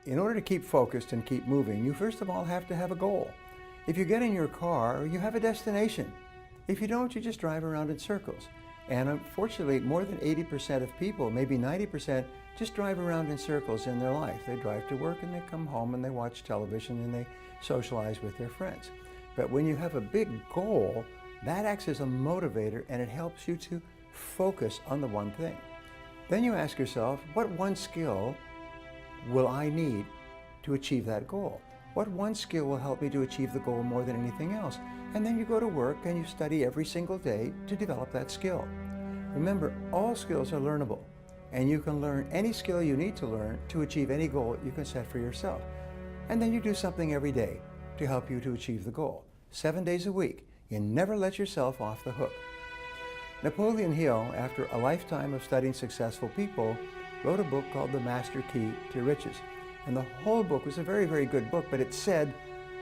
In order to keep focused and keep moving, you first of all have to have a goal. If you get in your car, you have a destination. If you don't, you just drive around in circles. And unfortunately, more than 80% of people, maybe 90%, just drive around in circles in their life. They drive to work and they come home and they watch television and they socialize with their friends. But when you have a big goal, that acts as a motivator and it helps you to focus on the one thing. Then you ask yourself, what one skill will I need to achieve that goal? What one skill will help me to achieve the goal more than anything else? And then you go to work and you study every single day to develop that skill. Remember, all skills are learnable, and you can learn any skill you need to learn to achieve any goal you can set for yourself. And then you do something every day to help you to achieve the goal. 7 days a week. You never let yourself off the hook. Napoleon Hill, after a lifetime of studying successful people, wrote a book called The Master Key to Riches. And the whole book was a very, very good book, but it said,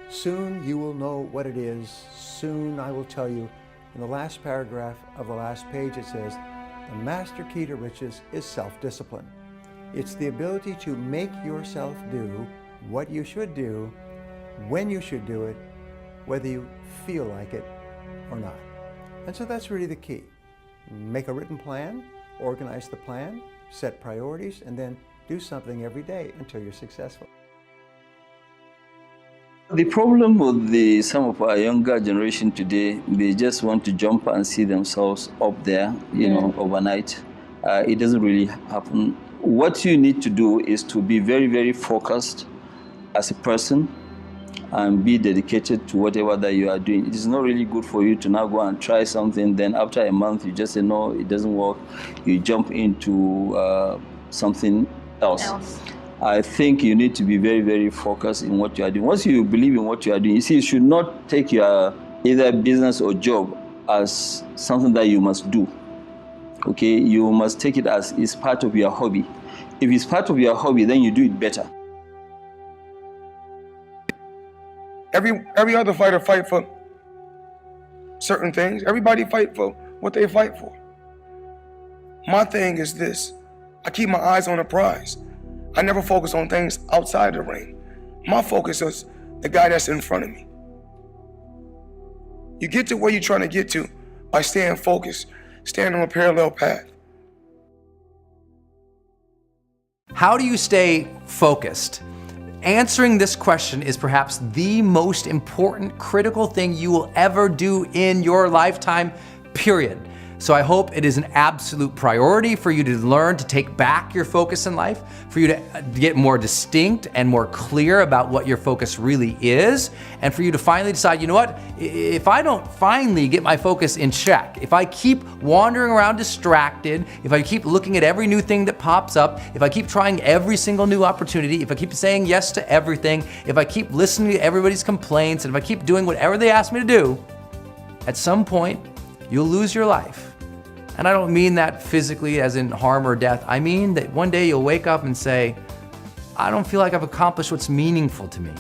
soon you will know what it is, soon I will tell you. In the last paragraph of the last page it says, the master key to riches is self-discipline. It's the ability to make yourself do what you should do, when you should do it, whether you feel like it or not. And so that's really the key. Make a written plan, organize the plan, set priorities, and then do something every day until you're successful. The problem with some of our younger generation today, they just want to jump and see themselves up there, you know, overnight. It doesn't really happen. What you need to do is to be very, very focused as a person and be dedicated to whatever that you are doing. It is not really good for you to now go and try something, then after a month you just say, no, it doesn't work. You jump into something else. I think you need to be very, very focused in what you are doing. Once you believe in what you are doing, you see, you should not take your either business or job as something that you must do. Okay, you must take it as it's part of your hobby. If it's part of your hobby, then you do it better. Every other fighter fight for certain things. Everybody fight for what they fight for. My thing is this. I keep my eyes on the prize. I never focus on things outside the ring. My focus is the guy that's in front of me. You get to where you're trying to get to by staying focused, staying on a parallel path. How do you stay focused? Answering this question is perhaps the most important, critical thing you will ever do in your lifetime, period. So I hope it is an absolute priority for you to learn to take back your focus in life, for you to get more distinct and more clear about what your focus really is, and for you to finally decide, you know what, if I don't finally get my focus in check, if I keep wandering around distracted, if I keep looking at every new thing that pops up, if I keep trying every single new opportunity, if I keep saying yes to everything, if I keep listening to everybody's complaints, and if I keep doing whatever they ask me to do, at some point, you'll lose your life. And I don't mean that physically as in harm or death. I mean that one day you'll wake up and say, I don't feel like I've accomplished what's meaningful to me.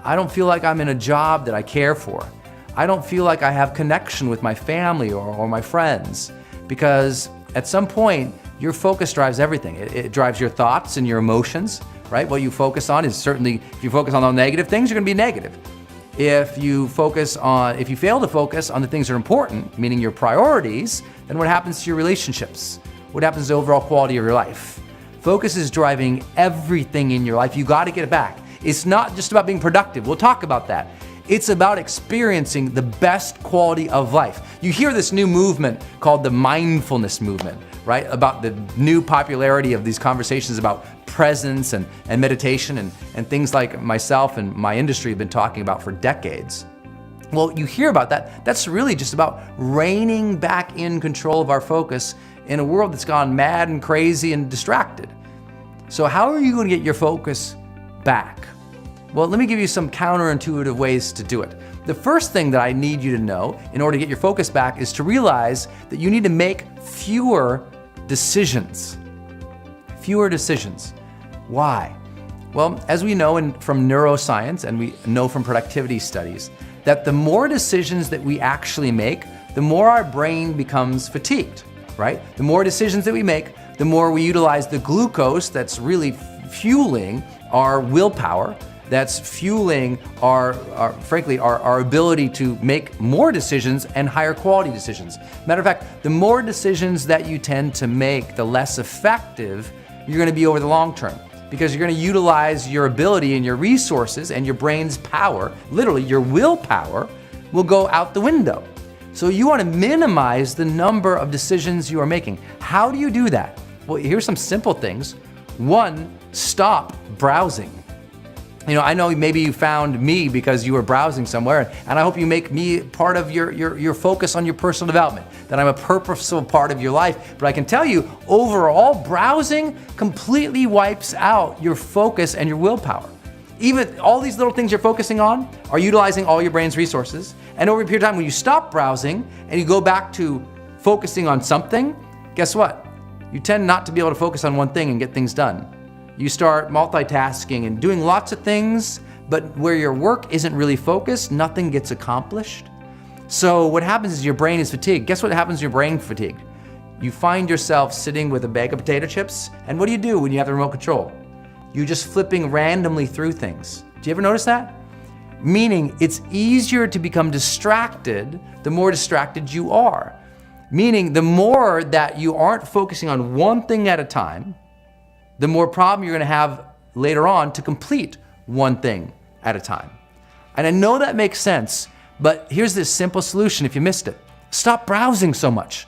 I don't feel like I'm in a job that I care for. I don't feel like I have connection with my family or my friends. Because at some point, your focus drives everything. It drives your thoughts and your emotions, right? What you focus on is certainly, if you focus on the negative things, you're gonna be negative. If you fail to focus on the things that are important, meaning your priorities, then what happens to your relationships? What happens to the overall quality of your life? Focus is driving everything in your life. You gotta get it back. It's not just about being productive. We'll talk about that. It's about experiencing the best quality of life. You hear this new movement called the mindfulness movement, right? About the new popularity of these conversations about presence and meditation and things like myself and my industry have been talking about for decades. Well, you hear about that. That's really just about reining back in control of our focus in a world that's gone mad and crazy and distracted. So how are you going to get your focus back? Well, let me give you some counterintuitive ways to do it. The first thing that I need you to know in order to get your focus back is to realize that you need to make fewer decisions. Fewer decisions. Why? Well, as we know from neuroscience and we know from productivity studies, that the more decisions that we actually make, the more our brain becomes fatigued, right? The more decisions that we make, the more we utilize the glucose that's really fueling our willpower, that's fueling frankly, our ability to make more decisions and higher quality decisions. Matter of fact, the more decisions that you tend to make, the less effective you're gonna be over the long term, because you're gonna utilize your ability and your resources and your brain's power, literally your willpower, will go out the window. So you wanna minimize the number of decisions you are making. How do you do that? Well, here's some simple things. One, stop browsing. You know, I know maybe you found me because you were browsing somewhere, and I hope you make me part of your focus on your personal development, that I'm a purposeful part of your life. But I can tell you, overall, browsing completely wipes out your focus and your willpower. Even all these little things you're focusing on are utilizing all your brain's resources. And over a period of time, when you stop browsing and you go back to focusing on something, guess what? You tend not to be able to focus on one thing and get things done. You start multitasking and doing lots of things, but where your work isn't really focused, nothing gets accomplished. So what happens is your brain is fatigued. Guess what happens when your brain fatigued? You find yourself sitting with a bag of potato chips, and what do when you have the remote control? You're just flipping randomly through things. Do you ever notice that? Meaning it's easier to become distracted the more distracted you are. Meaning the more that you aren't focusing on one thing at a time, the more problem you're gonna have later on to complete one thing at a time. And I know that makes sense, but here's this simple solution if you missed it. Stop browsing so much.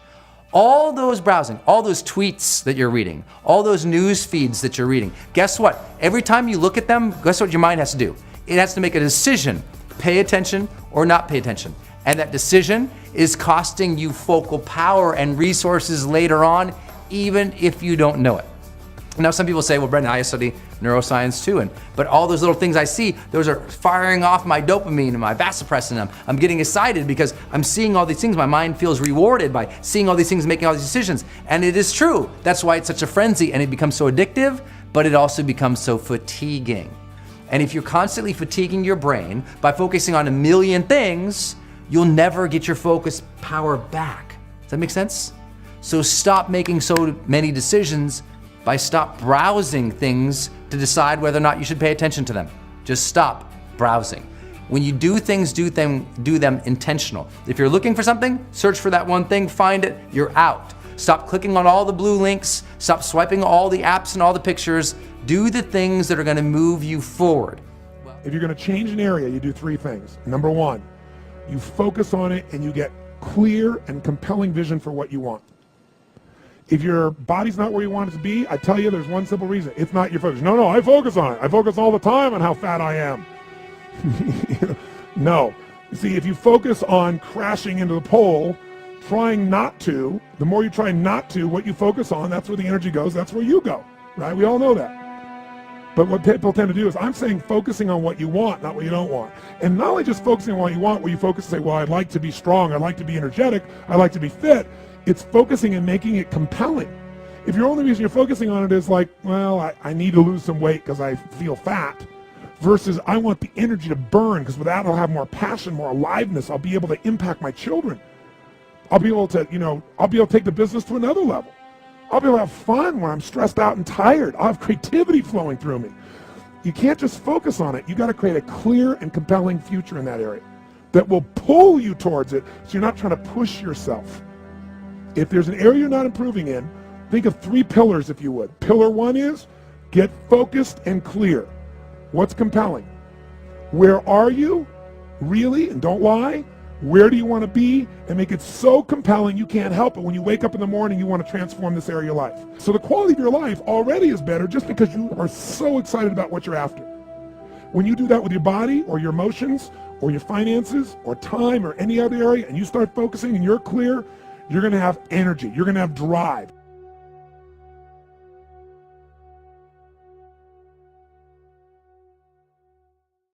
All those browsing, all those tweets that you're reading, all those news feeds that you're reading, guess what? Every time you look at them, guess what your mind has to do? It has to make a decision, pay attention or not pay attention. And that decision is costing you focal power and resources later on, even if you don't know it. Now some people say, well, Brendan, I study neuroscience too, but all those little things I see, those are firing off my dopamine and my vasopressin. I'm getting excited because I'm seeing all these things. My mind feels rewarded by seeing all these things, making all these decisions. And it is true. That's why it's such a frenzy, and it becomes so addictive, but it also becomes so fatiguing. And if you're constantly fatiguing your brain by focusing on a million things, you'll never get your focus power back. Does that make sense? So stop making so many decisions by stop browsing things to decide whether or not you should pay attention to them. Just stop browsing. When you do things, do them intentional. If you're looking for something, search for that one thing, find it, you're out. Stop clicking on all the blue links, stop swiping all the apps and all the pictures. Do the things that are gonna move you forward. If you're gonna change an area, you do three things. Number one, you focus on it and you get clear and compelling vision for what you want. If your body's not where you want it to be, I tell you there's one simple reason. It's not your focus. No, I focus on it. I focus all the time on how fat I am. No. You see, if you focus on crashing into the pole, trying not to, the more you try not to, what you focus on, that's where the energy goes, that's where you go, right? We all know that. But what people tend to do is, I'm saying focusing on what you want, not what you don't want. And not only just focusing on what you want, where you focus and say, well, I'd like to be strong, I'd like to be energetic, I'd like to be fit. It's focusing and making it compelling. If your only reason you're focusing on it is like, well, I need to lose some weight because I feel fat, versus I want the energy to burn because with that I'll have more passion, more aliveness, I'll be able to impact my children. I'll be able to, I'll be able to take the business to another level. I'll be able to have fun when I'm stressed out and tired. I'll have creativity flowing through me. You can't just focus on it. You got to create a clear and compelling future in that area that will pull you towards it so you're not trying to push yourself. If there's an area you're not improving in, think of three pillars if you would. Pillar one is get focused and clear. What's compelling? Where are you? Really? And don't lie. Where do you want to be? And make it so compelling you can't help it. When you wake up in the morning, you want to transform this area of your life. So the quality of your life already is better just because you are so excited about what you're after. When you do that with your body or your emotions or your finances or time or any other area and you start focusing and you're clear, you're going to have energy. You're going to have drive.